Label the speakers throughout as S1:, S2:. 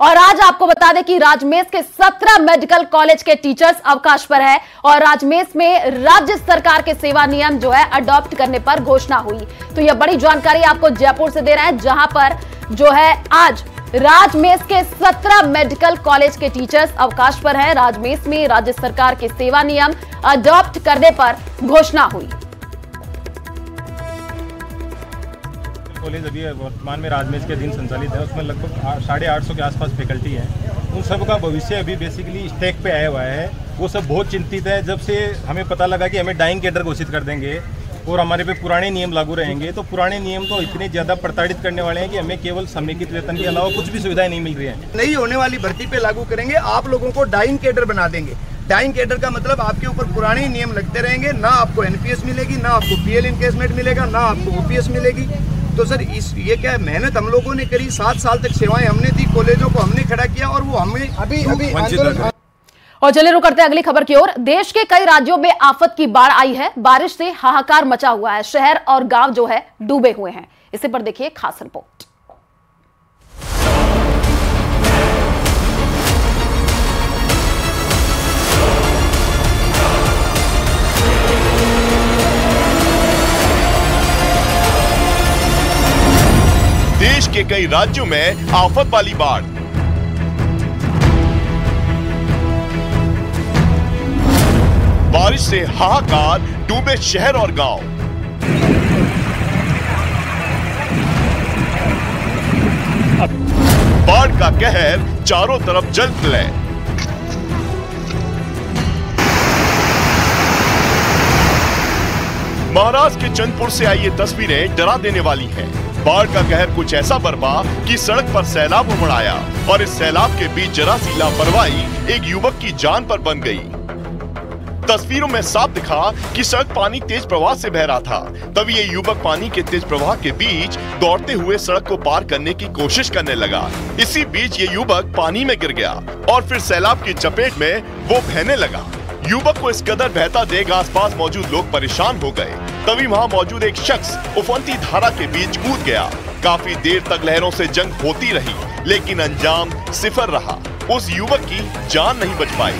S1: और आज आपको बता दें कि राजमेष के 17 मेडिकल कॉलेज के टीचर्स अवकाश पर है और राजमेष में राज्य सरकार के सेवा नियम जो है अडॉप्ट करने पर घोषणा हुई। तो यह बड़ी जानकारी आपको जयपुर से दे रहे हैं, जहां पर जो है आज राजमेष के 17 मेडिकल कॉलेज के टीचर्स अवकाश पर हैं। राजमेष में राज्य सरकार के सेवा नियम अडॉप्ट करने पर घोषणा हुई।
S2: कॉलेज अभी वर्तमान में राजमेष के अधीन संचालित है, उसमें लगभग 850 के आसपास फैकल्टी है। उन सब का भविष्य अभी बेसिकली स्टेक पे आया हुआ है। वो सब बहुत चिंतित है। जब से हमें पता लगा कि हमें डाइंग कैडर घोषित कर देंगे और हमारे पे पुराने नियम लागू रहेंगे, तो पुराने नियम तो इतने ज़्यादा प्रताड़ित करने वाले हैं कि हमें केवल समेकित वेतन के अलावा कुछ भी सुविधाएं नहीं मिल रही हैं।
S3: नहीं होने वाली भर्ती पे लागू करेंगे, आप लोगों को डाइंग कैडर बना देंगे। डाइंग कैडर का मतलब आपके ऊपर पुराने ही नियम लगते रहेंगे, ना आपको एनपीएस मिलेगी, ना आपको पीएल इनकेसमेंट मिलेगा, ना आपको ओपीएस मिलेगी। तो सर ये क्या है, मेहनत हम लोगों ने करी, 7 साल तक सेवाएं हमने दी, कॉलेजों को हमने खड़ा किया और वो हमें अभी
S1: और चलिए रुक करते हैं अगली खबर की ओर। देश के कई राज्यों में आफत की बाढ़ आई है। बारिश से हाहाकार मचा हुआ है, शहर और गांव जो है डूबे हुए हैं। इसी पर देखिए खास रिपोर्ट।
S4: देश के कई राज्यों में आफत वाली बाढ़। बारिश से हाहाकार, डूबे शहर और गांव। बाढ़ का कहर, चारों तरफ जल प्रलय। महाराष्ट्र के चंदपुर से आई ये तस्वीरें डरा देने वाली हैं। बाढ़ का कहर कुछ ऐसा बरपा कि सड़क पर सैलाब उमड़ आया और इस सैलाब के बीच जरा सी लापरवाही एक युवक की जान पर बन गई। तस्वीरों में साफ दिखा कि सड़क पानी तेज प्रवाह से बह रहा था। तभी ये युवक पानी के तेज प्रवाह के बीच दौड़ते हुए सड़क को पार करने की कोशिश करने लगा। इसी बीच ये युवक पानी में गिर गया और फिर सैलाब की चपेट में वो बहने लगा। युवक को इस कदर बहता देख आसपास मौजूद लोग परेशान हो गए। तभी वहाँ मौजूद एक शख्स उफनती धारा के बीच कूद गया। काफी देर तक लहरों से जंग होती रही, लेकिन अंजाम सिफर रहा। उस युवक की जान नहीं बच पाई।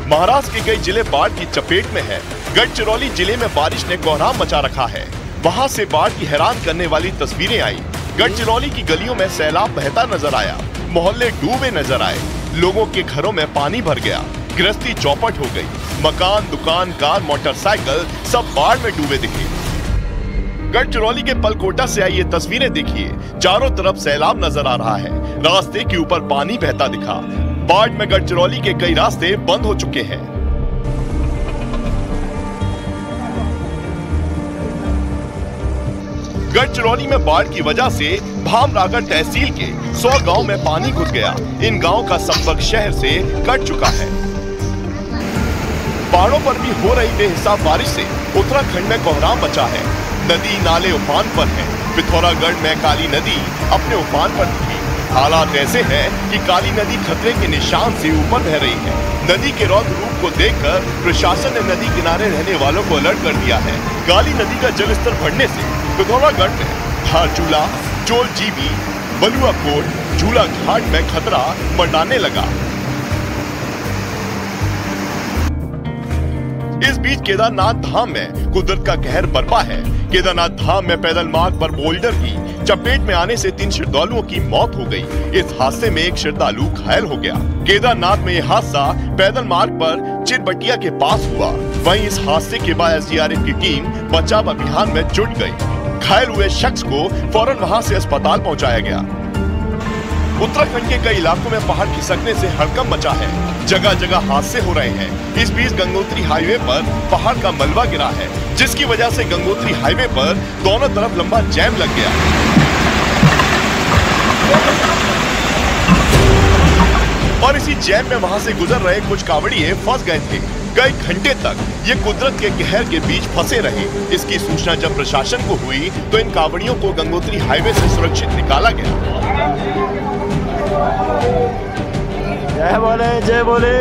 S4: महाराष्ट्र के कई जिले बाढ़ की चपेट में है। गढ़चिरौली जिले में बारिश ने कोहराम मचा रखा है। वहां से बाढ़ की हैरान करने वाली तस्वीरें आई। गढ़चिरौली की गलियों में सैलाब बहता नजर आया, मोहल्ले डूबे नजर आए, लोगों के घरों में पानी भर गया, गृहस्थी चौपट हो गई, मकान, दुकान, कार, मोटरसाइकिल सब बाढ़ में डूबे दिखे। गढ़चिरौली के पलकोटा से आई ये तस्वीरें देखिए, चारों तरफ सैलाब नजर आ रहा है, रास्ते के ऊपर पानी बहता दिखा। बाढ़ में गढ़चिरौली के कई रास्ते बंद हो चुके हैं। गढ़चिरौली में बाढ़ की वजह से भामरागढ़ तहसील के 100 गांव में पानी घुस गया। इन गांवों का संपर्क शहर से कट चुका है। पहाड़ों पर भी हो रही बेहिसाब बारिश से उत्तराखंड में कोहराम मचा है। नदी नाले उफान पर हैं। पिथौरागढ़ में काली नदी अपने उफान पर दिखी। हालात ऐसे हैं कि काली नदी खतरे के निशान से ऊपर बह रही है। नदी के रौद्र रूप को देखकर प्रशासन ने नदी किनारे रहने वालों को अलर्ट कर दिया है। काली नदी का जलस्तर बढ़ने से पिथौरागढ़ में धारचूला, चोल जीबी, बलुआ कोट, झूला घाट में खतरा मंडराने लगा। इस बीच केदारनाथ धाम में कुदरत का कहर बरपा है। केदारनाथ धाम में पैदल मार्ग पर बोल्डर की चपेट में आने से 3 श्रद्धालुओं की मौत हो गई। इस हादसे में एक श्रद्धालु घायल हो गया। केदारनाथ में यह हादसा पैदल मार्ग पर चिरबटिया के पास हुआ। वहीं इस हादसे के बाद एसडीआरएफ की टीम बचाव अभियान में जुट गई। घायल हुए शख्स को फौरन वहां से अस्पताल पहुंचाया गया। उत्तराखंड के कई इलाकों में पहाड़ खिसकने से हड़कंप मचा है। जगह जगह हादसे हो रहे हैं। इस बीच गंगोत्री हाईवे पर पहाड़ का मलबा गिरा है, जिसकी वजह से गंगोत्री हाईवे पर दोनों तरफ लंबा जैम लग गया। और इसी जैम में वहां से गुजर रहे कुछ कांवड़िए फंस गए थे। कई घंटे तक ये कुदरत के कहर के बीच फंसे रहे। इसकी सूचना जब प्रशासन को हुई तो इन कांवड़ियों को गंगोत्री हाईवे से सुरक्षित निकाला गया।
S5: जय बोले जय बोले।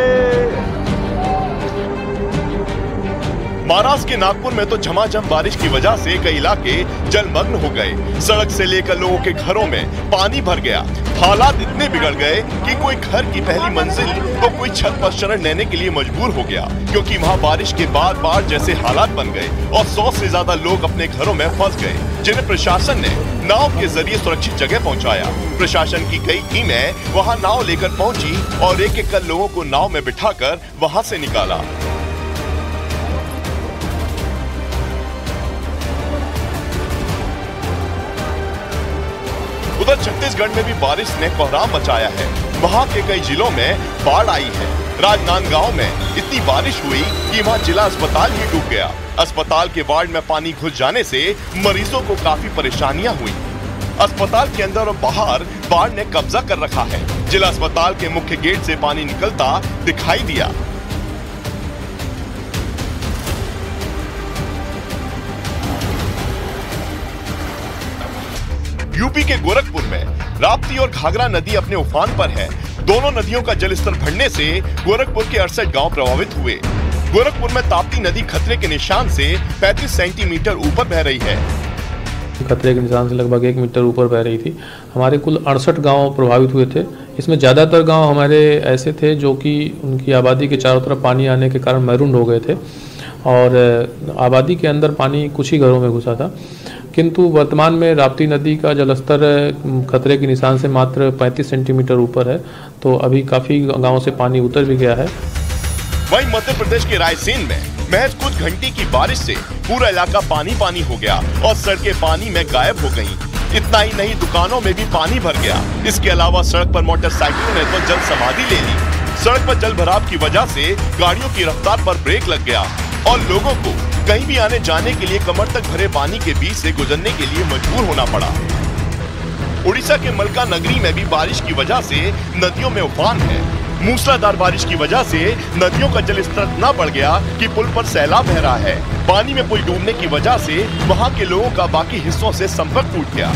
S4: महाराष्ट्र के नागपुर में तो झमाझम बारिश की वजह से कई इलाके जलमग्न हो गए। सड़क से लेकर लोगों के घरों में पानी भर गया। हालात इतने बिगड़ गए कि कोई घर की पहली मंजिल तो कोई छत पर शरण लेने के लिए मजबूर हो गया, क्योंकि वहाँ बारिश के बाद बाढ़ जैसे हालात बन गए और 100 से ज्यादा लोग अपने घरों में फंस गए, जिन्हें प्रशासन ने नाव के जरिए सुरक्षित जगह पहुँचाया। प्रशासन की कई टीमें वहाँ नाव लेकर पहुँची और एक-एक कर लोगों को नाव में बिठाकर वहाँ से निकाला। उधर छत्तीसगढ़ में भी बारिश ने कोहराम मचाया है। वहाँ के कई जिलों में बाढ़ आई है। राजनांदगांव में इतनी बारिश हुई कि वहाँ जिला अस्पताल ही डूब गया। अस्पताल के वार्ड में पानी घुस जाने से मरीजों को काफी परेशानियां हुई। अस्पताल के अंदर और बाहर बाढ़ ने कब्जा कर रखा है। जिला अस्पताल के मुख्य गेट से पानी निकलता दिखाई दिया। यूपी के गोरखपुर में राप्ती और घाघरा नदी अपने उफान पर है। दोनों नदियों का जलस्तर बढ़ने से गोरखपुर के 68 गांव प्रभावित हुए। गोरखपुर में ताप्ती नदी खतरे के निशान से 35 सेंटीमीटर ऊपर बह रही है।
S5: खतरे के निशान से लगभग 1 मीटर ऊपर बह रही थी। हमारे कुल 68 गांव प्रभावित हुए थे। इसमें ज़्यादातर गांव हमारे ऐसे थे जो कि उनकी आबादी के चारों तरफ पानी आने के कारण मैरून हो गए थे और आबादी के अंदर पानी कुछ ही घरों में घुसा था। किंतु वर्तमान में राप्ती नदी का जलस्तर खतरे के निशान से मात्र 35 सेंटीमीटर ऊपर है, तो अभी काफ़ी गांवों से पानी उतर भी गया है।
S4: वहीं मध्य प्रदेश के रायसेन में महज कुछ घंटे की बारिश से पूरा इलाका पानी पानी हो गया और सड़कें पानी में गायब हो गईं। इतना ही नहीं, दुकानों में भी पानी भर गया। इसके अलावा सड़क पर मोटरसाइकिलों ने तो जल समाधि ले ली। सड़क पर जल भराव की वजह से गाड़ियों की रफ्तार पर ब्रेक लग गया और लोगों को कहीं भी आने जाने के लिए कमर तक भरे पानी के बीच से गुजरने के लिए मजबूर होना पड़ा। उड़ीसा के मलका नगरी में भी बारिश की वजह से नदियों में उफान है। मूसलाधार बारिश की वजह से नदियों का जलस्तर इतना बढ़ गया कि पुल पर सैलाब बह रहा है। पानी में पुल डूबने की वजह से वहां के लोगों का बाकी हिस्सों से संपर्क टूट गया।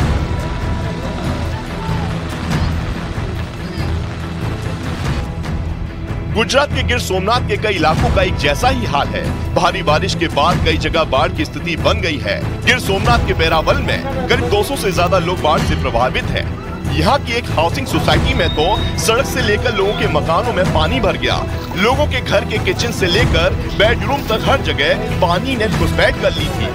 S4: गुजरात के गिर सोमनाथ के कई इलाकों का एक जैसा ही हाल है। भारी बारिश के बाद कई जगह बाढ़ की स्थिति बन गई है। गिर सोमनाथ के बेरावल में करीब 200 से ज्यादा लोग बाढ़ से प्रभावित हैं। यहाँ की एक हाउसिंग सोसाइटी में तो सड़क से लेकर लोगों के मकानों में पानी भर गया। लोगों के घर के किचन से लेकर बेडरूम तक हर जगह पानी ने घुसपैठ कर ली थी।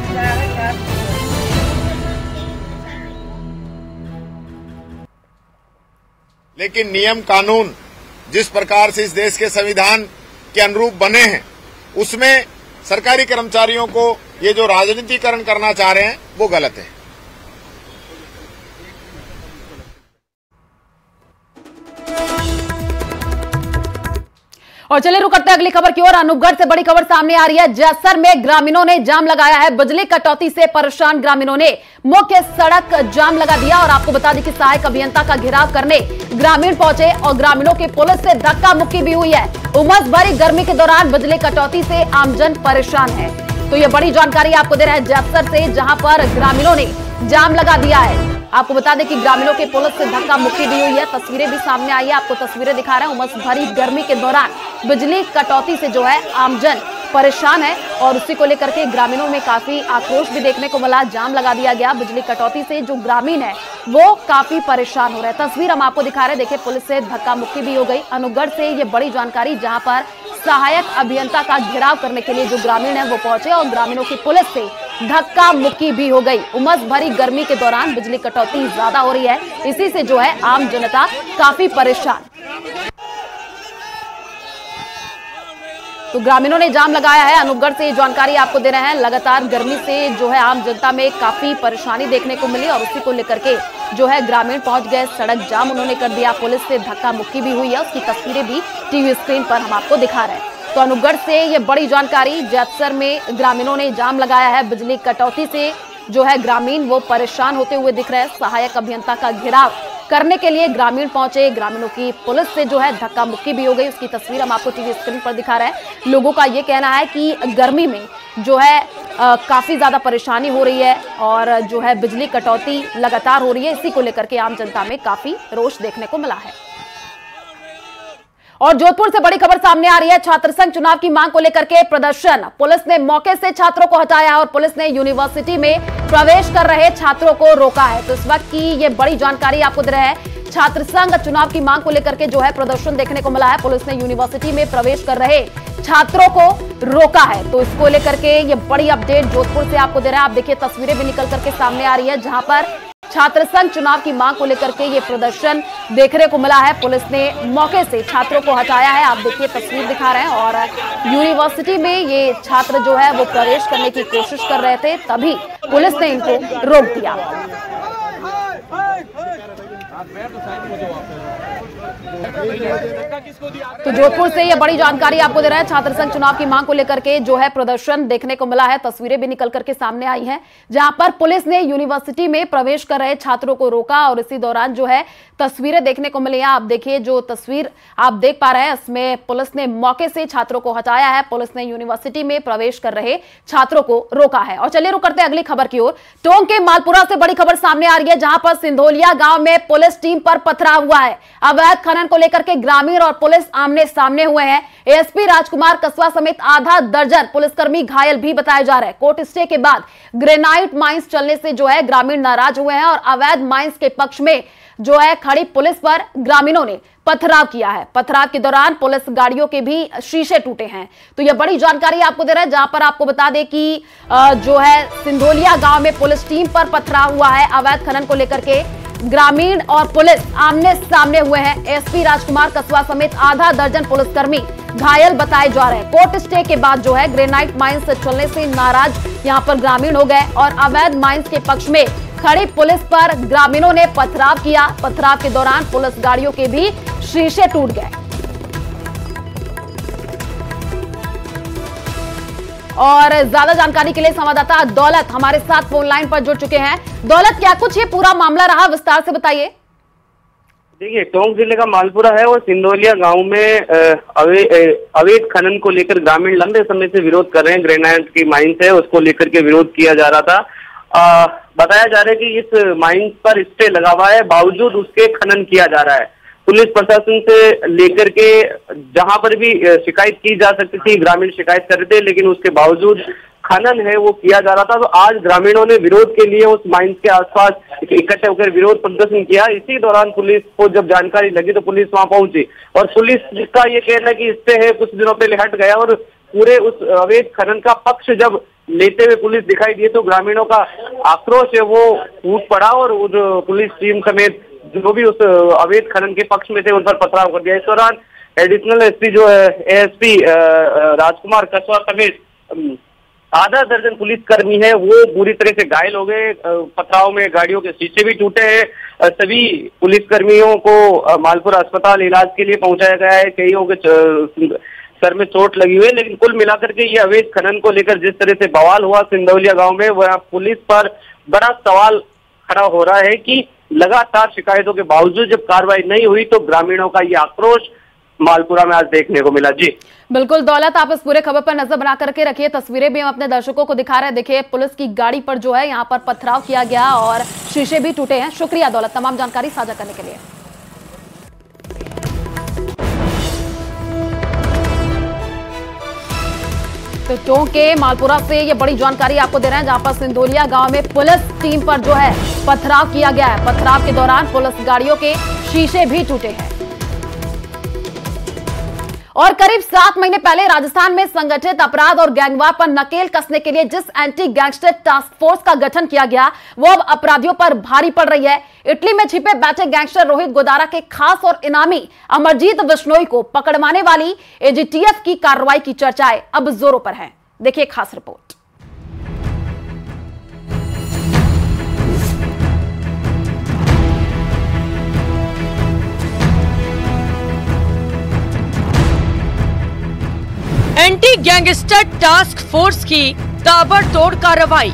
S6: लेकिन नियम कानून जिस प्रकार से इस देश के संविधान के अनुरूप बने हैं, उसमें सरकारी कर्मचारियों को ये जो राजनीतिकरण करना चाह रहे हैं वो गलत है।
S1: और चलिए रुक करते हैं अगली खबर की ओर। अनूपगढ़ से बड़ी खबर सामने आ रही है। जैसर में ग्रामीणों ने जाम लगाया है। बिजली कटौती से परेशान ग्रामीणों ने मुख्य सड़क जाम लगा दिया और आपको बता दें कि सहायक अभियंता का घेराव करने ग्रामीण पहुंचे और ग्रामीणों की पुलिस से धक्का मुक्की भी हुई है। उमस भरी गर्मी के दौरान बिजली कटौती से आमजन परेशान है। तो ये बड़ी जानकारी आपको दे रहे हैं जैसर से, जहां पर ग्रामीणों ने जाम लगा दिया है। आपको बता दें कि ग्रामीणों की पुलिस से धक्का मुक्की भी हुई है। तस्वीरें भी सामने आई है, आपको तस्वीरें दिखा रहे हैं। उमस भरी गर्मी के दौरान बिजली कटौती से जो है आमजन परेशान है और उसी को लेकर के ग्रामीणों में काफी आक्रोश भी देखने को मिला। जाम लगा दिया गया। बिजली कटौती से जो ग्रामीण है वो काफी परेशान हो रहे हैं। तस्वीर हम आपको दिखा रहे हैं, देखिए पुलिस से धक्का मुक्की भी हो गई। अनूपगढ़ से ये बड़ी जानकारी, जहां पर सहायक अभियंता का घेराव करने के लिए जो ग्रामीण है वो पहुंचे और ग्रामीणों की पुलिस से धक्का मुक्की भी हो गई। उमस भरी गर्मी के दौरान बिजली कटौती ज्यादा हो रही है, इसी से जो है आम जनता काफी परेशान। तो ग्रामीणों ने जाम लगाया है। अनूपगढ़ से ये जानकारी आपको दे रहे हैं। लगातार गर्मी से जो है आम जनता में काफी परेशानी देखने को मिली और उसी को लेकर के जो है ग्रामीण पहुंच गए। सड़क जाम उन्होंने कर दिया। पुलिस से धक्का मुक्की भी हुई है, उसकी तस्वीरें भी टीवी स्क्रीन पर हम आपको दिखा रहे हैं। तो अनूपगढ़ से ये बड़ी जानकारी। जैसर में ग्रामीणों ने जाम लगाया है। बिजली कटौती से जो है ग्रामीण वो परेशान होते हुए दिख रहे हैं। सहायक अभियंता का घेराव करने के लिए ग्रामीण पहुंचे। ग्रामीणों की पुलिस से जो है धक्का मुक्की भी हो गई, उसकी तस्वीर हम आपको टीवी स्क्रीन पर दिखा रहे हैं। लोगों का ये कहना है कि गर्मी में जो है काफी ज्यादा परेशानी हो रही है और जो है बिजली कटौती लगातार हो रही है। इसी को लेकर के आम जनता में काफी रोष देखने को मिला है। और जोधपुर से बड़ी खबर सामने आ रही है। छात्र संघ चुनाव की मांग को लेकर के प्रदर्शन, पुलिस ने मौके से छात्रों को हटाया और पुलिस ने यूनिवर्सिटी में प्रवेश कर रहे छात्रों को रोका है। तो इस वक्त की ये बड़ी जानकारी आपको दे रहे हैं। छात्र संघ चुनाव की मांग को लेकर के जो है प्रदर्शन देखने को मिला है। पुलिस ने यूनिवर्सिटी में प्रवेश कर रहे छात्रों को रोका है। तो इसको लेकर के ये बड़ी अपडेट जोधपुर से आपको दे रहा है। आप देखिए तस्वीरें भी निकल करके सामने आ रही है, जहां पर छात्र संघ चुनाव की मांग को लेकर के ये प्रदर्शन देखने को मिला है। पुलिस ने मौके से छात्रों को हटाया है। आप देखिए तस्वीर दिखा रहे हैं और यूनिवर्सिटी में ये छात्र जो है वो प्रवेश करने की कोशिश कर रहे थे, तभी पुलिस ने इनको रोक दिया। तो जोधपुर से ये बड़ी जानकारी आपको दे रहे हैं। छात्र संघ चुनाव की मांग को लेकर के जो है प्रदर्शन देखने को मिला है। तस्वीरें भी निकल करके सामने आई हैं, जहां पर पुलिस ने यूनिवर्सिटी में प्रवेश कर रहे छात्रों को रोका और इसी दौरान जो है तस्वीरें देखने को मिली हैं। आप देखिए जो तस्वीर आप देख पा रहे हैं, इसमें पुलिस ने मौके से छात्रों को हटाया है। पुलिस ने यूनिवर्सिटी में प्रवेश कर रहे छात्रों को रोका है। और चलिए रुक करते हैं अगली खबर की ओर। टोंक के मालपुरा से बड़ी खबर सामने आ रही है, जहां पर सिंधोलिया गांव में पुलिस टीम पर पथराव हुआ है। अवैध खनन को लेकर के ग्रामीण और पुलिस आमने सामने हुए हैं। एएसपी राजकुमार कसवा समेत आधा दर्जन पुलिसकर्मी घायल भी बताए जा रहे हैं। कोर्ट स्टे के बाद ग्रेनाइट माइंस चलने से जो है ग्रामीण नाराज हुए हैं और अवैध माइंस के पक्ष में जो है खड़ी पुलिस पर ग्रामीणों ने पथराव किया है। पथराव के दौरान पुलिस गाड़ियों के भी शीशे टूटे हैं। तो यह बड़ी जानकारी आपको दे रहे हैं, जहां पर आपको बता दें कि जो है सिंधोलिया गांव में पुलिस टीम पर पथराव हुआ है। अवैध खनन को लेकर के ग्रामीण और पुलिस आमने सामने हुए हैं। एसपी राजकुमार कसवा समेत आधा दर्जन पुलिसकर्मी घायल बताए जा रहे हैं। कोर्ट स्टे के बाद जो है ग्रेनाइट माइंस चलने से नाराज यहां पर ग्रामीण हो गए और अवैध माइंस के पक्ष में खड़ी पुलिस पर ग्रामीणों ने पथराव किया। पथराव के दौरान पुलिस गाड़ियों के भी शीशे टूट गए। और ज्यादा जानकारी के लिए संवाददाता दौलत हमारे साथ फोन लाइन पर जुड़ चुके हैं। दौलत, क्या कुछ ये पूरा मामला रहा, विस्तार से बताइए।
S7: देखिए, टोंक जिले का मालपुरा है और सिंधोलिया गांव में अवैध खनन को लेकर ग्रामीण लंबे समय से विरोध कर रहे हैं। ग्रेनाइट की माइंस है, उसको लेकर के विरोध किया जा रहा था। बताया जा रहा है कि इस माइंस पर स्टे लगा हुआ है, बावजूद उसके खनन किया जा रहा है। पुलिस प्रशासन से लेकर के जहां पर भी शिकायत की जा सकती थी, ग्रामीण शिकायत कर रहे थे, लेकिन उसके बावजूद खनन है वो किया जा रहा था। तो आज ग्रामीणों ने विरोध के लिए उस माइंस के आसपास इकट्ठे होकर विरोध प्रदर्शन किया। इसी दौरान पुलिस को जब जानकारी लगी तो पुलिस वहां पहुंची और पुलिस का ये कहना है कि स्टे है कुछ दिनों पहले हट गया और पूरे उस अवैध खनन का पक्ष जब लेते हुए पुलिस दिखाई दी तो ग्रामीणों का आक्रोश है वो फूट पड़ा और पुलिस टीम समेत जो भी उस अवैध खनन के पक्ष में थे उन पर पथराव कर दिया। इस दौरान एडिशनल एसपी जो है एएसपी राजकुमार कसवा समेत आधा दर्जन पुलिसकर्मी है वो पूरी तरह से घायल हो गए। पथराव में गाड़ियों के शीशे भी टूटे हैं। सभी पुलिसकर्मियों को मालपुरा अस्पताल इलाज के लिए पहुंचाया गया है। कईयों के सर में चोट लगी हुई है, लेकिन कुल मिलाकर के ये अवैध खनन को लेकर जिस तरह से बवाल हुआ सिंधोलिया गांव में, वह पुलिस पर बड़ा सवाल खड़ा हो रहा है कि लगातार शिकायतों के बावजूद जब कार्रवाई नहीं हुई तो ग्रामीणों का ये आक्रोश मालपुरा में आज देखने को मिला। जी
S1: बिल्कुल दौलत, आप इस पूरे खबर पर नजर बना करके रखिए। तस्वीरें भी हम अपने दर्शकों को दिखा रहे हैं। देखिए पुलिस की गाड़ी पर जो है यहाँ पर पथराव किया गया और शीशे भी टूटे हैं। शुक्रिया दौलत तमाम जानकारी साझा करने के लिए। तो टोंक के मालपुरा से ये बड़ी जानकारी आपको दे रहे हैं, जहां पर सिंधोलिया गांव में पुलिस टीम पर जो है पथराव किया गया है। पथराव के दौरान पुलिस गाड़ियों के शीशे भी टूटे हैं। और करीब 7 महीने पहले राजस्थान में संगठित अपराध और गैंगवार पर नकेल कसने के लिए जिस एंटी गैंगस्टर टास्क फोर्स का गठन किया गया वो अब अपराधियों पर भारी पड़ रही है। इटली में छिपे बैठे गैंगस्टर रोहित गोदारा के खास और इनामी अमरजीत बिश्नोई को पकड़वाने वाली एजीटीएफ की कार्रवाई की चर्चाएं अब जोरों पर है। देखिए खास report.
S8: Anti gangster task force की ताबड़तोड़ कार्रवाई।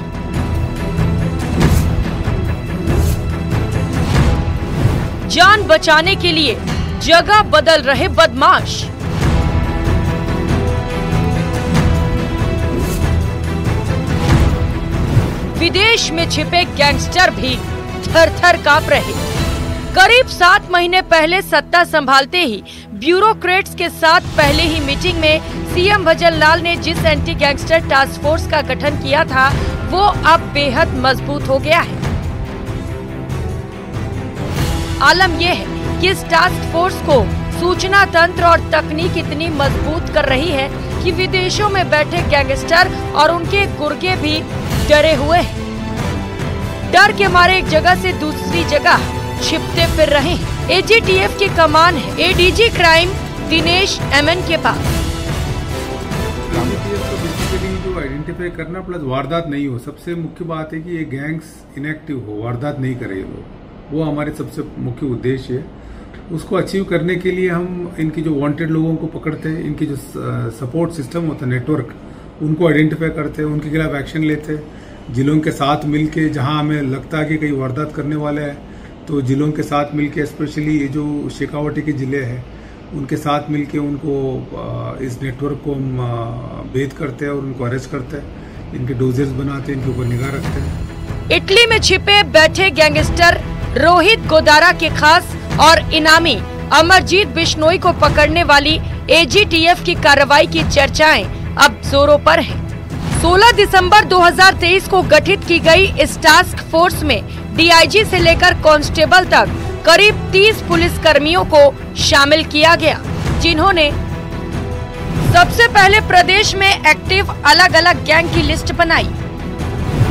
S8: जान बचाने के लिए जगह बदल रहे बदमाश। विदेश में छिपे गैंगस्टर भी थर-थर कांप रहे। करीब 7 महीने पहले सत्ता संभालते ही ब्यूरोक्रेट्स के साथ पहले ही मीटिंग में सीएम भजनलाल ने जिस एंटी गैंगस्टर टास्क फोर्स का गठन किया था वो अब बेहद मजबूत हो गया है। आलम यह है कि इस टास्क फोर्स को सूचना तंत्र और तकनीक इतनी मजबूत कर रही है कि विदेशों में बैठे गैंगस्टर और उनके गुर्गे भी डरे हुए हैं। डर के मारे एक जगह से दूसरी जगह छिपते फिर रहे हैं। एजीटीएफ की कमान है एडीजी क्राइम दिनेश एमएन के पास।
S9: एजीटीएफ को बेसिकली जो आइडेंटिफाई करना प्लस वारदात नहीं हो, सबसे मुख्य बात है कि ये गैंग्स इनएक्टिव हो, वारदात नहीं करे लोग, वो हमारे सबसे मुख्य उद्देश्य है। उसको अचीव करने के लिए हम इनकी जो वांटेड लोगों को पकड़ते हैं, इनकी जो सपोर्ट सिस्टम होता है नेटवर्क, उनको आइडेंटिफाई करते हैं, उनके खिलाफ एक्शन लेते हैं। जिलों के साथ मिलके जहां हमें लगता है कि कहीं वारदात करने वाले हैं तो जिलों के साथ मिलके, स्पेशली ये जो शेखावटी के जिले हैं उनके साथ मिलके उनको इस नेटवर्क को हम भेद करते हैं और उनको अरेस्ट करते हैं, इनके डोजेस बनाते हैं, इनके ऊपर निगाह रखते हैं।
S8: इटली में छिपे बैठे गैंगस्टर रोहित गोदारा के खास और इनामी अमरजीत बिश्नोई को पकड़ने वाली एजीटीएफ की कार्रवाई की चर्चाएं अब जोरों पर है। 16 दिसंबर 2023 को गठित की गई इस टास्क फोर्स में डीआईजी से लेकर कांस्टेबल तक करीब 30 पुलिस कर्मियों को शामिल किया गया, जिन्होंने सबसे पहले प्रदेश में एक्टिव अलग अलग गैंग की लिस्ट बनाई,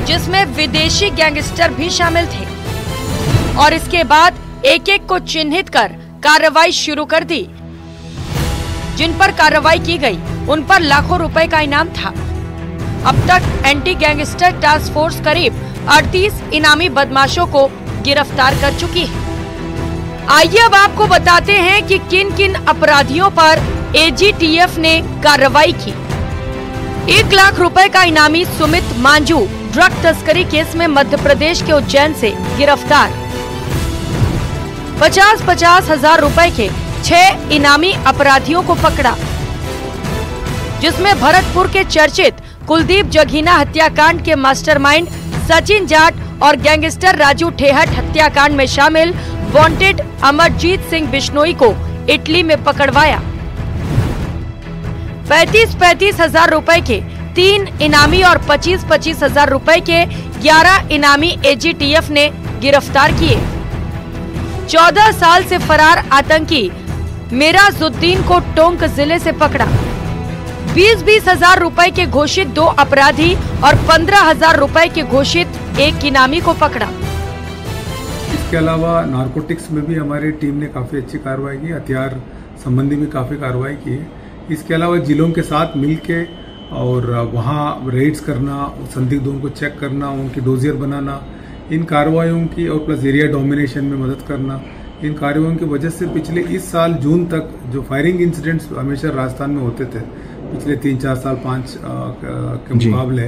S8: जिसमें विदेशी गैंगस्टर भी शामिल थे, और इसके बाद एक एक को चिन्हित कर कार्रवाई शुरू कर दी। जिन पर कार्रवाई की गई उन पर लाखों रुपए का इनाम था। अब तक एंटी गैंगस्टर टास्क फोर्स करीब 38 इनामी बदमाशों को गिरफ्तार कर चुकी है। आइए अब आपको बताते हैं कि किन किन अपराधियों पर एजीटीएफ ने कार्रवाई की। 1 लाख रुपए का इनामी सुमित मांझू ड्रग तस्करी केस में मध्य प्रदेश के उज्जैन से गिरफ्तार। 50-50 हजार रुपए के 6 इनामी अपराधियों को पकड़ा, जिसमें भरतपुर के चर्चित कुलदीप जघीना हत्याकांड के मास्टरमाइंड सचिन जाट और गैंगस्टर राजू ठेहट हत्याकांड में शामिल वांटेड अमरजीत सिंह बिश्नोई को इटली में पकड़वाया। 35-35 हजार रुपए के 3 इनामी और 25-25 हजार रुपए के 11 इनामी एजीटीएफ ने गिरफ्तार किए। 14 साल से फरार आतंकी मिराजुद्दीन को टोंक जिले से पकड़ा। 20-20 हजार रुपए के घोषित 2 अपराधी और 15 हजार रुपए के घोषित 1 इनामी को पकड़ा।
S9: इसके अलावा नारकोटिक्स में भी हमारी टीम ने काफी अच्छी कार्रवाई की, हथियार संबंधी भी काफी कार्रवाई की है। इसके अलावा जिलों के साथ मिलके और वहाँ रेड्स करना, संदिग्धों को चेक करना, उनकी डोजियर बनाना, इन कार्रवाइयों की और प्लस एरिया डोमिनेशन में मदद करना, इन कार्रवाइयों की वजह से पिछले इस साल जून तक जो फायरिंग इंसिडेंट्स हमेशा राजस्थान में होते थे, पिछले 3-4 साल 5 के मुकाबले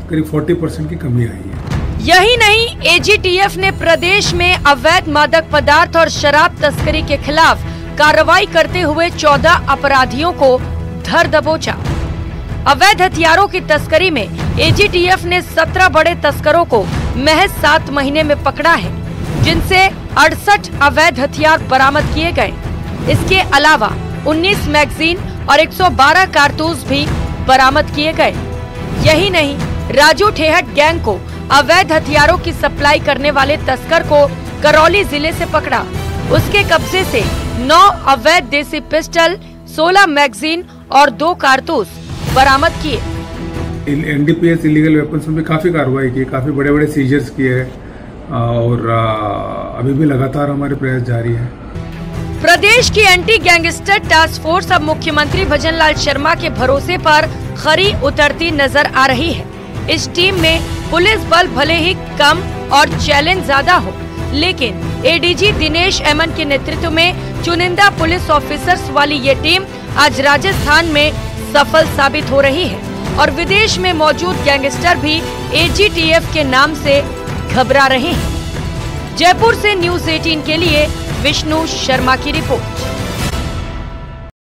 S9: करीब 40% की कमी आई है।
S8: यही नहीं, एजीटीएफ ने प्रदेश में अवैध मादक पदार्थ और शराब तस्करी के खिलाफ कार्रवाई करते हुए 14 अपराधियों को धर दबोचा। अवैध हथियारों की तस्करी में एजीटीएफ ने 17 बड़े तस्करों को महज 7 महीने में पकड़ा है, जिनसे 68 अवैध हथियार बरामद किए गए। इसके अलावा 19 मैगजीन और 112 कारतूस भी बरामद किए गए। यही नहीं, राजू ठेहट गैंग को अवैध हथियारों की सप्लाई करने वाले तस्कर को करौली जिले से पकड़ा। उसके कब्जे से 9 अवैध देसी पिस्टल, 16 मैगजीन और 2 कारतूस बरामद किए।
S9: एनडीपीएस इलीगल वेपन्स में भी काफी कार्रवाई की, काफी बड़े बड़े सीजर्स किए हैं और अभी भी लगातार हमारे प्रयास जारी है।
S8: प्रदेश की एंटी गैंगस्टर टास्क फोर्स अब मुख्यमंत्री भजनलाल शर्मा के भरोसे पर खरी उतरती नजर आ रही है। इस टीम में पुलिस बल भले ही कम और चैलेंज ज्यादा हो, लेकिन एडीजी दिनेश एमएन के नेतृत्व में चुनिंदा पुलिस ऑफिसर्स वाली ये टीम आज राजस्थान में सफल साबित हो रही है और विदेश में मौजूद गैंगस्टर भी एजीटीएफ के नाम से घबरा रहे हैं। जयपुर से न्यूज़ 18 के लिए विष्णु शर्मा की रिपोर्ट।